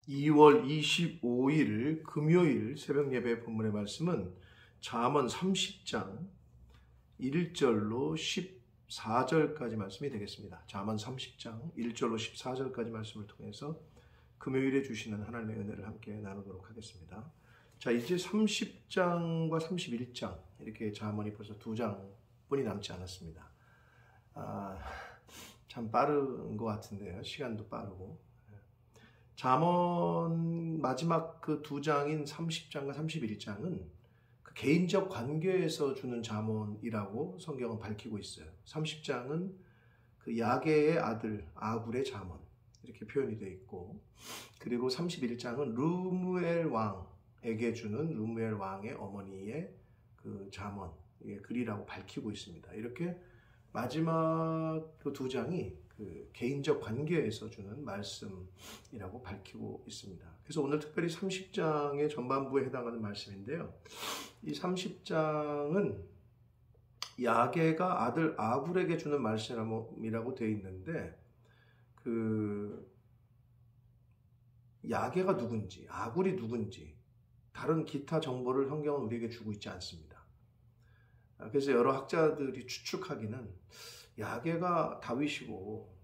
2월 25일 금요일 새벽 예배 본문의 말씀은 잠언 30장 1절로 14절까지 말씀이 되겠습니다. 잠언 30장 1절로 14절까지 말씀을 통해서 금요일에 주시는 하나님의 은혜를 함께 나누도록 하겠습니다. 자, 이제 30장과 31장 이렇게 잠언이 벌써 2장뿐이 남지 않았습니다. 참 빠른 것 같은데요. 시간도 빠르고. 잠언 마지막 그 2장인 30장과 31장은 그 개인적 관계에서 주는 잠언이라고 성경은 밝히고 있어요. 30장은 그 야게의 아들 아굴의 잠언 이렇게 표현이 되어 있고, 그리고 31장은 르무엘 왕에게 주는 르무엘 왕의 어머니의 그 잠언 글이라고 밝히고 있습니다. 이렇게 마지막 그 2장이 그 개인적 관계에서 주는 말씀이라고 밝히고 있습니다. 그래서 오늘 특별히 30장의 전반부에 해당하는 말씀인데요. 이 30장은 야게가 아들 아굴에게 주는 말씀이라고 되어 있는데, 그 야게가 누군지, 아굴이 누군지 다른 기타 정보를 성경은 우리에게 주고 있지 않습니다. 그래서 여러 학자들이 추측하기는 야게가 다윗이고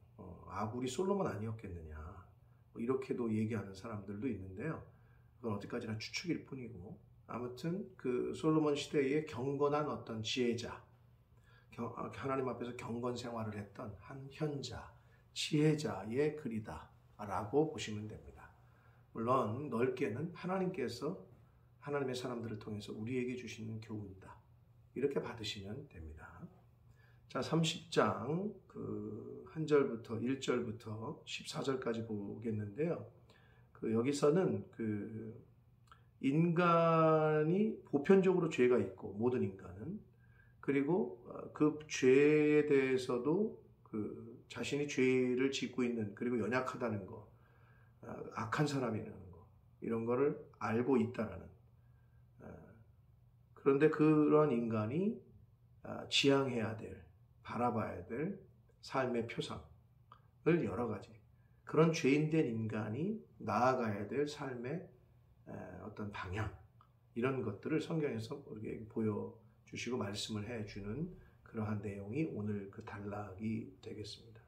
아굴이 솔로몬 아니었겠느냐, 이렇게도 얘기하는 사람들도 있는데요. 그건 어디까지나 추측일 뿐이고, 아무튼 그 솔로몬 시대에 경건한 어떤 지혜자, 하나님 앞에서 경건 생활을 했던 한 현자, 지혜자의 글이다라고 보시면 됩니다. 물론 넓게는 하나님께서 하나님의 사람들을 통해서 우리에게 주시는 교훈이다, 이렇게 받으시면 됩니다. 자, 30장 그 1절부터 14절까지 보겠는데요. 그 여기서는 그 인간이 보편적으로 죄가 있고, 모든 인간은, 그리고 그 죄에 대해서도 그 자신이 죄를 짓고 있는, 그리고 연약하다는 거, 악한 사람이라는 거, 이런 거를 알고 있다라는, 그런데 그런 인간이 지향해야 될, 바라봐야 될 삶의 표상을 여러 가지, 그런 죄인된 인간이 나아가야 될 삶의 어떤 방향, 이런 것들을 성경에서 우리에게 보여주시고 말씀을 해주는 그러한 내용이 오늘 그 단락이 되겠습니다.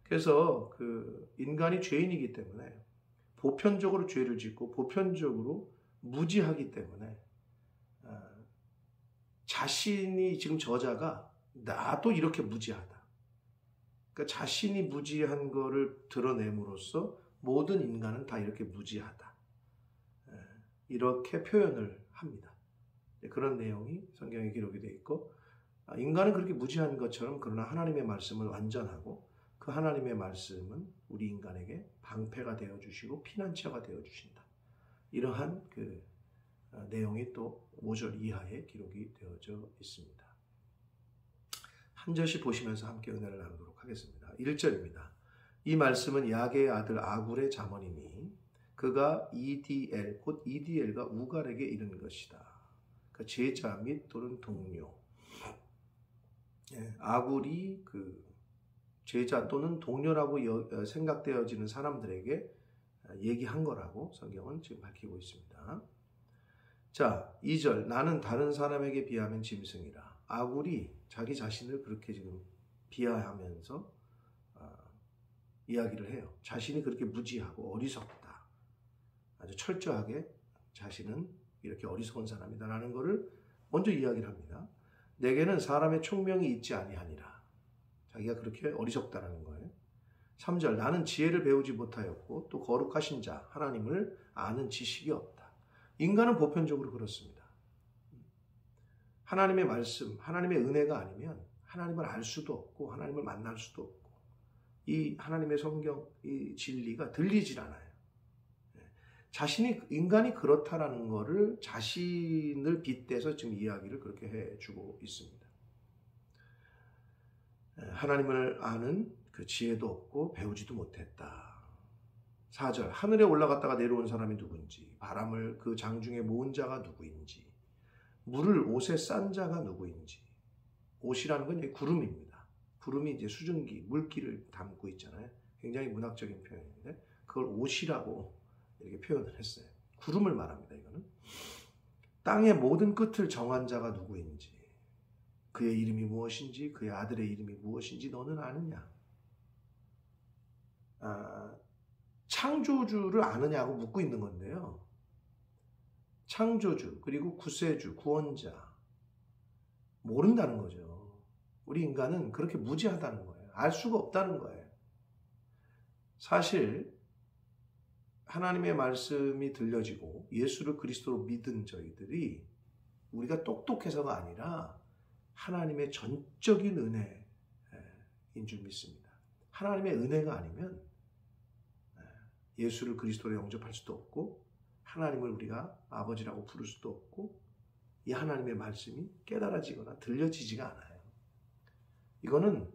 그래서 그 인간이 죄인이기 때문에 보편적으로 죄를 짓고 보편적으로 무지하기 때문에 자신이, 지금 저자가 나도 이렇게 무지하다, 그러니까 자신이 무지한 거를 드러냄으로써 모든 인간은 다 이렇게 무지하다, 이렇게 표현을 합니다. 그런 내용이 성경에 기록이 되어 있고, 인간은 그렇게 무지한 것처럼 그러나 하나님의 말씀은 완전하고, 그 하나님의 말씀은 우리 인간에게 방패가 되어주시고 피난처가 되어주신다, 이러한 그 내용이 또 5절 이하에 기록이 되어져 있습니다. 한 절씩 보시면서 함께 은혜를 나누도록 하겠습니다. 1절입니다. 이 말씀은 야게의 아들 아굴의 잠언이니 그가 이디엘, 곧 이디엘과 우갈에게 이른 것이다. 그 제자 및 또는 동료, 아굴이 그 제자 또는 동료라고 생각되어지는 사람들에게 얘기한 거라고 성경은 지금 밝히고 있습니다. 자, 2절, 나는 다른 사람에게 비하면 짐승이라. 아굴이 자기 자신을 그렇게 지금 비하하면서 이야기를 해요. 자신이 그렇게 무지하고 어리석다, 아주 철저하게 자신은 이렇게 어리석은 사람이다라는 것을 먼저 이야기를 합니다. 내게는 사람의 총명이 있지 아니하니라. 자기가 그렇게 어리석다라는 거예요. 3절, 나는 지혜를 배우지 못하였고 또 거룩하신 자 하나님을 아는 지식이 없다. 인간은 보편적으로 그렇습니다. 하나님의 말씀, 하나님의 은혜가 아니면 하나님을 알 수도 없고 하나님을 만날 수도 없고, 이 하나님의 성경, 이 진리가 들리질 않아요. 인간이 그렇다라는 것을 자신을 빗대서 지금 이야기를 그렇게 해주고 있습니다. 하나님을 아는 그 지혜도 없고 배우지도 못했다. 4절, 하늘에 올라갔다가 내려온 사람이 누구인지, 바람을 그 장중에 모은 자가 누구인지, 물을 옷에 싼 자가 누구인지. 옷이라는 건 구름입니다. 구름이 이제 수증기, 물기를 담고 있잖아요. 굉장히 문학적인 표현인데 그걸 옷이라고 이렇게 표현을 했어요. 구름을 말합니다. 이거는 땅의 모든 끝을 정한 자가 누구인지, 그의 이름이 무엇인지, 그의 아들의 이름이 무엇인지 너는 아느냐? 창조주를 아느냐고 묻고 있는 건데요. 창조주, 그리고 구세주, 구원자 모른다는 거죠. 우리 인간은 그렇게 무지하다는 거예요. 알 수가 없다는 거예요. 사실 하나님의 말씀이 들려지고 예수를 그리스도로 믿은 저희들이 우리가 똑똑해서가 아니라 하나님의 전적인 은혜인 줄 믿습니다. 하나님의 은혜가 아니면 예수를 그리스도로 영접할 수도 없고 하나님을 우리가 아버지라고 부를 수도 없고 이 하나님의 말씀이 깨달아지거나 들려지지가 않아요. 이거는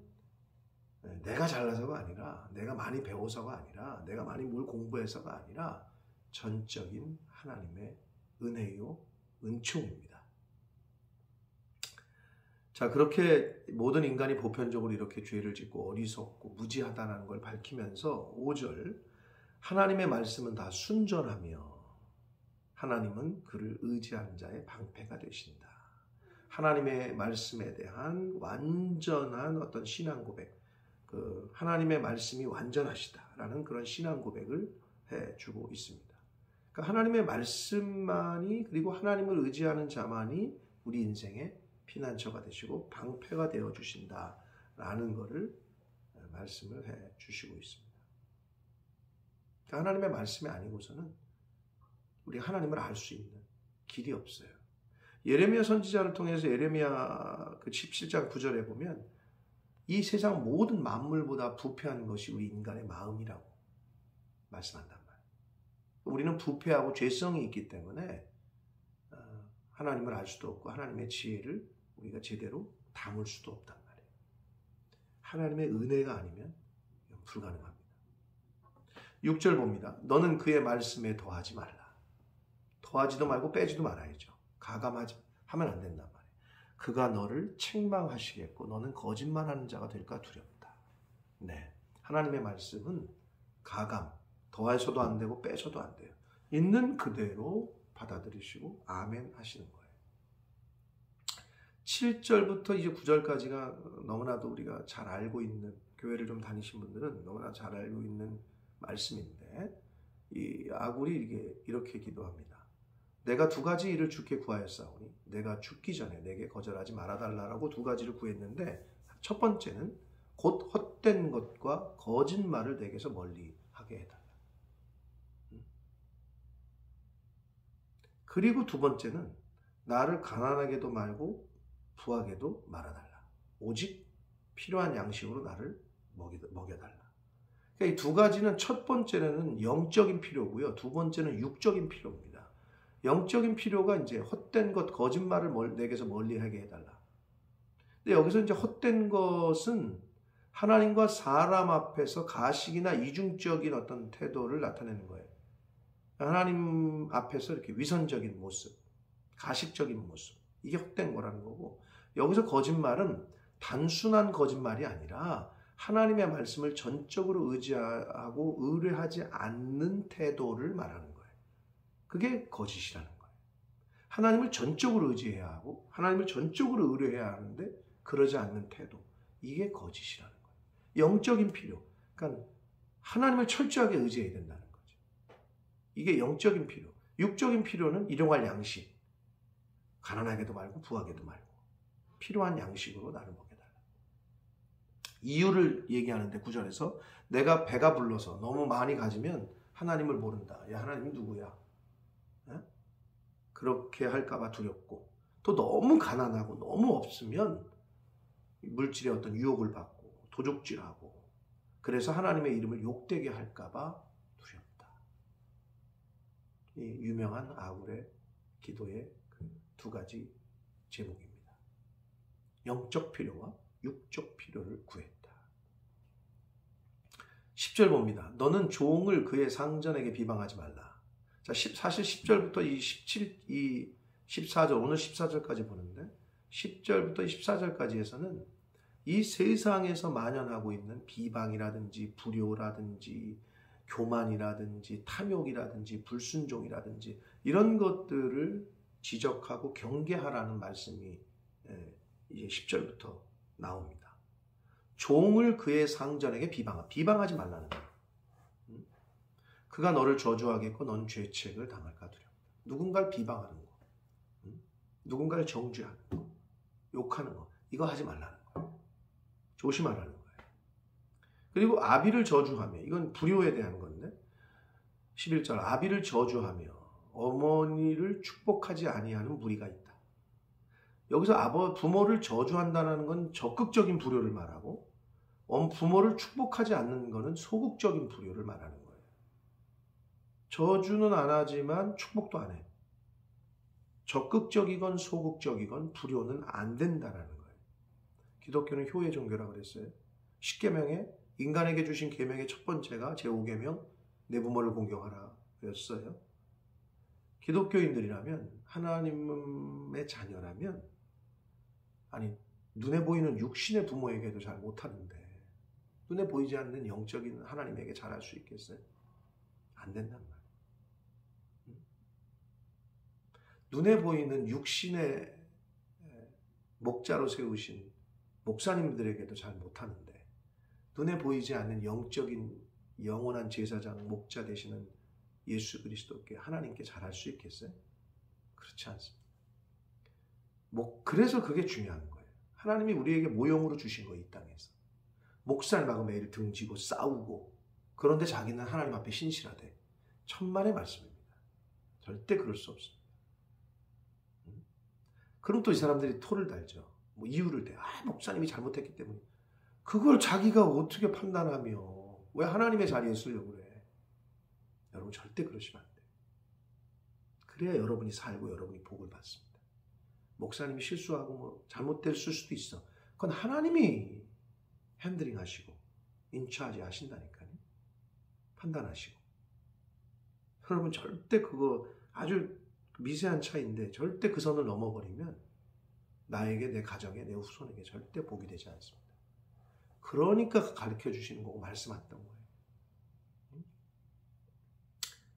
내가 잘나서가 아니라 내가 많이 배워서가 아니라 내가 많이 뭘 공부해서가 아니라 전적인 하나님의 은혜요 은총입니다. 자, 그렇게 모든 인간이 보편적으로 이렇게 죄를 짓고 어리석고 무지하다는 걸 밝히면서 5절 하나님의 말씀은 다 순전하며 하나님은 그를 의지하는 자의 방패가 되신다. 하나님의 말씀에 대한 완전한 어떤 신앙 고백, 하나님의 말씀이 완전하시다라는 그런 신앙 고백을 해주고 있습니다. 그러니까 하나님의 말씀만이 그리고 하나님을 의지하는 자만이 우리 인생의 피난처가 되시고 방패가 되어 주신다라는 것을 말씀을 해주시고 있습니다. 그러니까 하나님의 말씀이 아니고서는 우리 하나님을 알 수 있는 길이 없어요. 예레미야 선지자를 통해서 예레미야 그 17장 9절에 보면 이 세상 모든 만물보다 부패한 것이 우리 인간의 마음이라고 말씀한단 말이에요. 우리는 부패하고 죄성이 있기 때문에 하나님을 알 수도 없고 하나님의 지혜를 우리가 제대로 담을 수도 없단 말이에요. 하나님의 은혜가 아니면 불가능합니다. 6절 봅니다. 너는 그의 말씀에 더하지 말라. 더하지도 말고 빼지도 말아야죠. 가감하지 하면 안 된단 말이에요. 그가 너를 책망하시겠고 너는 거짓말하는 자가 될까 두렵다. 네, 하나님의 말씀은 가감, 더해서도 안 되고 빼서도 안 돼요. 있는 그대로 받아들이시고 아멘 하시는 거예요. 7절부터 이제 9절까지가 너무나도 우리가 잘 알고 있는, 교회를 좀 다니신 분들은 너무나 잘 알고 있는 말씀인데 이 아굴이 이렇게 기도합니다. 내가 두 가지 일을 주께 구하였사오니 내가 죽기 전에 내게 거절하지 말아달라라고 두 가지를 구했는데 첫 번째는 곧 헛된 것과 거짓말을 내게서 멀리하게 해달라. 그리고 두 번째는 나를 가난하게도 말고 부하게도 말아달라. 오직 필요한 양식으로 나를 먹여달라. 그러니까 이 두 가지는 첫 번째는 영적인 필요고요. 두 번째는 육적인 필요입니다. 영적인 필요가 이제 헛된 것, 거짓말을 내게서 멀리하게 해달라. 근데 여기서 이제 헛된 것은 하나님과 사람 앞에서 가식이나 이중적인 어떤 태도를 나타내는 거예요. 하나님 앞에서 이렇게 위선적인 모습, 가식적인 모습, 이게 헛된 거라는 거고, 여기서 거짓말은 단순한 거짓말이 아니라 하나님의 말씀을 전적으로 의지하고 의뢰하지 않는 태도를 말하는 거예요. 그게 거짓이라는 거예요. 하나님을 전적으로 의지해야 하고 하나님을 전적으로 의뢰해야 하는데 그러지 않는 태도, 이게 거짓이라는 거예요. 영적인 필요, 그러니까 하나님을 철저하게 의지해야 된다는 거죠. 이게 영적인 필요. 육적인 필요는 일용할 양식, 가난하게도 말고 부하게도 말고 필요한 양식으로 나를 먹여달라. 이유를 얘기하는데 9절에서 내가 배가 불러서 너무 많이 가지면 하나님을 모른다. 야, 하나님이 누구야? 그렇게 할까봐 두렵고, 또 너무 가난하고 너무 없으면 물질의 어떤 유혹을 받고 도적질하고, 그래서 하나님의 이름을 욕되게 할까봐 두렵다. 이 유명한 아굴의 기도의 그 두 가지 제목입니다. 영적 필요와 육적 필요를 구했다. 10절 봅니다. 너는 종을 그의 상전에게 비방하지 말라. 자, 사실 10절부터 이 14절, 오늘 14절까지 보는데 10절부터 14절까지에서는 이 세상에서 만연하고 있는 비방이라든지 불효라든지 교만이라든지 탐욕이라든지 불순종이라든지 이런 것들을 지적하고 경계하라는 말씀이 이제 10절부터 나옵니다. 종을 그의 상전에게 비방하지 말라는 거예요. 그가 너를 저주하겠고 넌 죄책을 당할까 두려워. 누군가를 비방하는 거, 누군가를 정죄하는 거, 욕하는 거, 이거 하지 말라는 거예요. 조심하라는 거예요. 그리고 아비를 저주하며, 이건 불효에 대한 건데 11절, 아비를 저주하며 어머니를 축복하지 아니하는 무리가 있다. 여기서 부모를 저주한다는 건 적극적인 불효를 말하고, 부모를 축복하지 않는 것은 소극적인 불효를 말하는 거예요. 저주는 안 하지만 축복도 안 해. 적극적이건 소극적이건 불효는 안 된다는 거예요. 기독교는 효의 종교라고 그랬어요. 10계명에 인간에게 주신 계명의 첫 번째가 제5계명 내 부모를 공경하라 였어요. 기독교인들이라면, 하나님의 자녀라면, 아니 눈에 보이는 육신의 부모에게도 잘 못하는데 눈에 보이지 않는 영적인 하나님에게 잘할 수 있겠어요? 안 된단 말이에요. 눈에 보이는 육신의 목자로 세우신 목사님들에게도 잘 못하는데 눈에 보이지 않는 영적인 영원한 제사장 목자 되시는 예수 그리스도께, 하나님께 잘할 수 있겠어요? 그렇지 않습니다. 그래서 그게 중요한 거예요. 하나님이 우리에게 모형으로 주신 거예요. 이 땅에서 목살마고 매일 등지고 싸우고, 그런데 자기는 하나님 앞에 신실하되, 천만의 말씀입니다. 절대 그럴 수 없습니다. 그럼 또 이 사람들이 토를 달죠. 이유를 대. 목사님이 잘못했기 때문에. 그걸 자기가 어떻게 판단하며 왜 하나님의 자리에 쓰려고 그래? 여러분 절대 그러시면 안 돼요. 그래야 여러분이 살고 여러분이 복을 받습니다. 목사님이 실수하고 잘못됐을 수도 있어. 그건 하나님이 핸들링 하시고 인차지 하신다니까요. 판단하시고. 여러분 절대 그거 아주 미세한 차이인데 절대 그 선을 넘어버리면 나에게, 내 가정에, 내 후손에게 절대 복이 되지 않습니다. 그러니까 가르쳐 주시는 거고 말씀하셨던 거예요.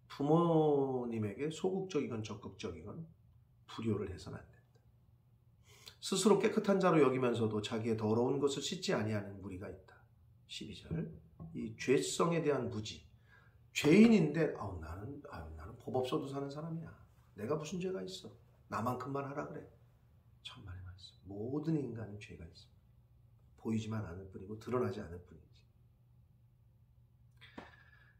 부모님에게 소극적이건 적극적이건 불효를 해서는 안 된다. 스스로 깨끗한 자로 여기면서도 자기의 더러운 것을 씻지 아니하는 무리가 있다. 12절, 이 죄성에 대한 무지. 죄인인데 나는 법 없어도 사는 사람이야. 내가 무슨 죄가 있어? 나만큼만 하라 그래. 천만의 말씀. 모든 인간은 죄가 있습니다. 보이지만 않을 뿐이고 드러나지 않을 뿐이지.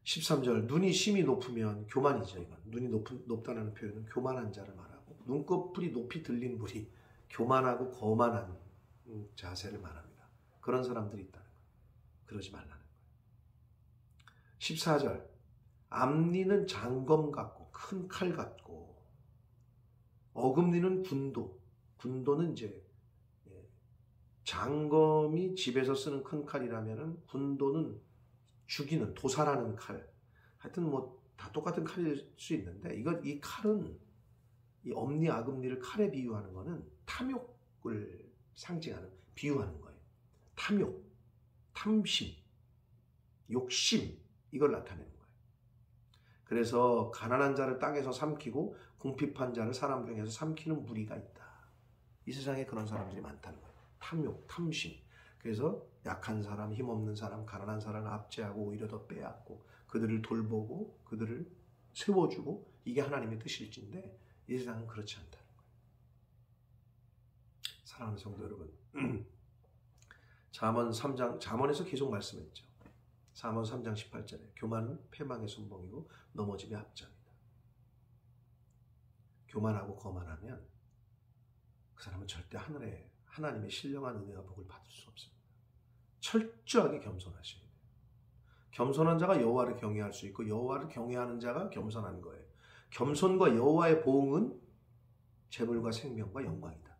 13절, 눈이 심히 높으면 교만이죠. 이건 눈이 높다는 표현은 교만한 자를 말하고, 눈꺼풀이 높이 들린 무리, 교만하고 거만한 자세를 말합니다. 그런 사람들이 있다는 거예요. 그러지 말라는 거예요. 14절, 앞니는 장검 같고 큰 칼 같고, 어금니는 군도는 이제 장검이 집에서 쓰는 큰 칼이라면은 군도는 죽이는, 도살하는 칼. 하여튼 다 똑같은 칼일 수 있는데, 이 칼은, 이 엄니, 아금니를 칼에 비유하는 거는 탐욕을 상징하는, 비유하는 거예요. 탐욕, 탐심, 욕심, 이걸 나타내는 거예요. 그래서 가난한 자를 땅에서 삼키고 궁핍한 자를 사람 중에서 삼키는 무리가 있다. 이 세상에 그런 사람들이 많다는 거예요. 탐욕, 탐심. 그래서 약한 사람, 힘없는 사람, 가난한 사람을 압제하고 오히려 더 빼앗고 그들을 돌보고 그들을 세워주고, 이게 하나님의 뜻일진데 이 세상은 그렇지 않다는 거예요. 사랑하는 성도 여러분, 잠언에서 계속 말씀했죠. 잠언 3장 18절에 교만은 패망의 순봉이고 넘어짐의 합장이다. 교만하고 거만하면 그 사람은 절대 하나님의 신령한 은혜와 복을 받을 수 없습니다. 철저하게 겸손하셔야 돼요. 겸손한 자가 여호와를 경외할 수 있고 여호와를 경외하는 자가 겸손한 거예요. 겸손과 여호와의 보응은 재물과 생명과 영광이다.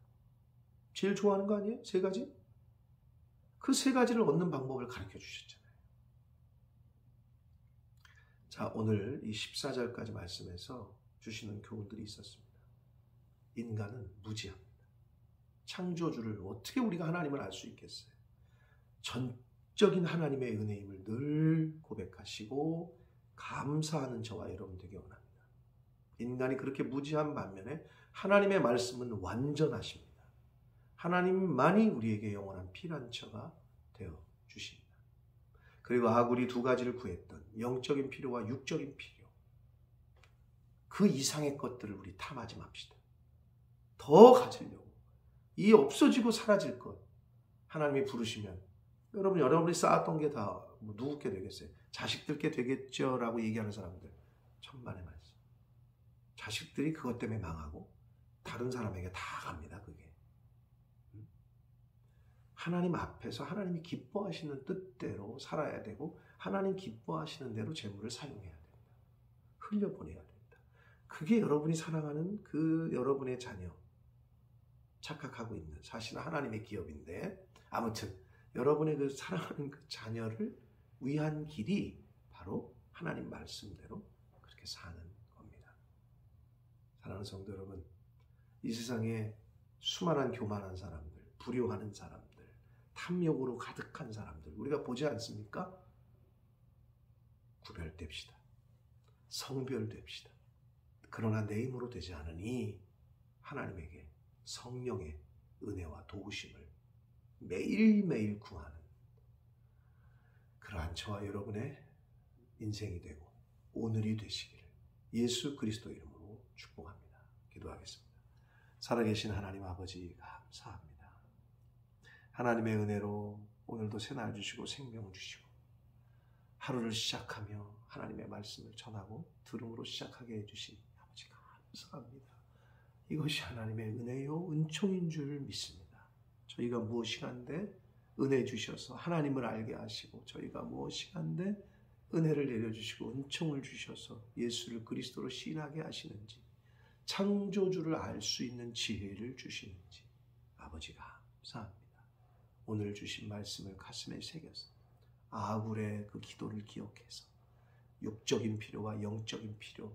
제일 좋아하는 거 아니에요? 세 가지? 그 세 가지를 얻는 방법을 가르쳐 주셨잖아요. 자, 오늘 이 14절까지 말씀에서 주시는 교훈들이 있었습니다. 인간은 무지합니다. 창조주를 어떻게 우리가 하나님을 알 수 있겠어요? 전적인 하나님의 은혜임을 늘 고백하시고 감사하는 저와 여러분 되기 원합니다. 인간이 그렇게 무지한 반면에 하나님의 말씀은 완전하십니다. 하나님만이 우리에게 영원한 피난처가 되어 주십니다. 그리고 아굴이 두 가지를 구했던 영적인 필요와 육적인 필요, 그 이상의 것들을 우리 탐하지 맙시다. 더 가지려고, 이 없어지고 사라질 것 하나님이 부르시면 여러분이 쌓았던 게 다 누구께 되겠어요? 자식들께 되겠죠? 라고 얘기하는 사람들 천만의 말씀. 자식들이 그것 때문에 망하고 다른 사람에게 다 갑니다. 그게 하나님 앞에서 하나님이 기뻐하시는 뜻대로 살아야 되고, 하나님 기뻐하시는 대로 재물을 사용해야 된다. 흘려보내야 된다. 그게 여러분이 사랑하는 그 여러분의 자녀, 착각하고 있는, 사실은 하나님의 기업인데, 아무튼 여러분의 그 사랑하는 그 자녀를 위한 길이 바로 하나님 말씀대로 그렇게 사는 겁니다. 사랑하는 성도 여러분, 이 세상에 수많은 교만한 사람들, 불효하는 사람들, 탐욕으로 가득한 사람들 우리가 보지 않습니까? 구별됩시다. 성별됩시다. 그러나 내 힘으로 되지 않으니 하나님에게 성령의 은혜와 도우심을 매일매일 구하는 그러한 저와 여러분의 인생이 되고 오늘이 되시기를 예수 그리스도 이름으로 축복합니다. 기도하겠습니다. 살아계신 하나님 아버지 감사합니다. 하나님의 은혜로 오늘도 새날 주시고 생명 주시고 하루를 시작하며 하나님의 말씀을 전하고 들음으로 시작하게 해주신 아버지 감사합니다. 이것이 하나님의 은혜요 은총인 줄 믿습니다. 저희가 무엇이간데 은혜 주셔서 하나님을 알게 하시고, 저희가 무엇이간데 은혜를 내려주시고 은총을 주셔서 예수를 그리스도로 시인하게 하시는지, 창조주를 알 수 있는 지혜를 주시는지 아버지가 감사합니다. 오늘 주신 말씀을 가슴에 새겨서 아굴의 그 기도를 기억해서 육적인 필요와 영적인 필요,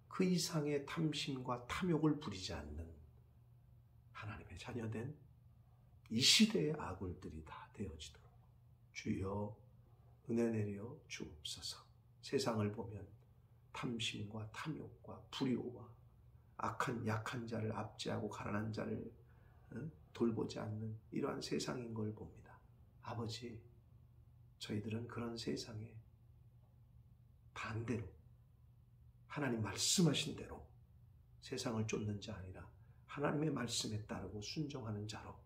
그 이상의 탐심과 탐욕을 부리지 않는 하나님의 자녀된 이 시대의 아굴들이 다 되어지도록 주여 은혜 내려 주옵소서. 세상을 보면 탐심과 탐욕과 불효와 악한 약한 자를 압제하고 가난한 자를 돌보지 않는 이러한 세상인 걸 봅니다. 아버지, 저희들은 그런 세상에 반대로 하나님 말씀하신 대로 세상을 쫓는 자 아니라 하나님의 말씀에 따르고 순종하는 자로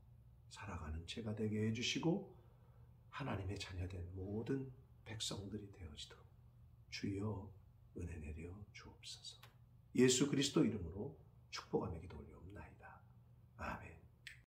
살아가는 제가 되게 해주시고, 하나님의 자녀된 모든 백성들이 되어지도록 주여 은혜 내려 주옵소서. 예수 그리스도 이름으로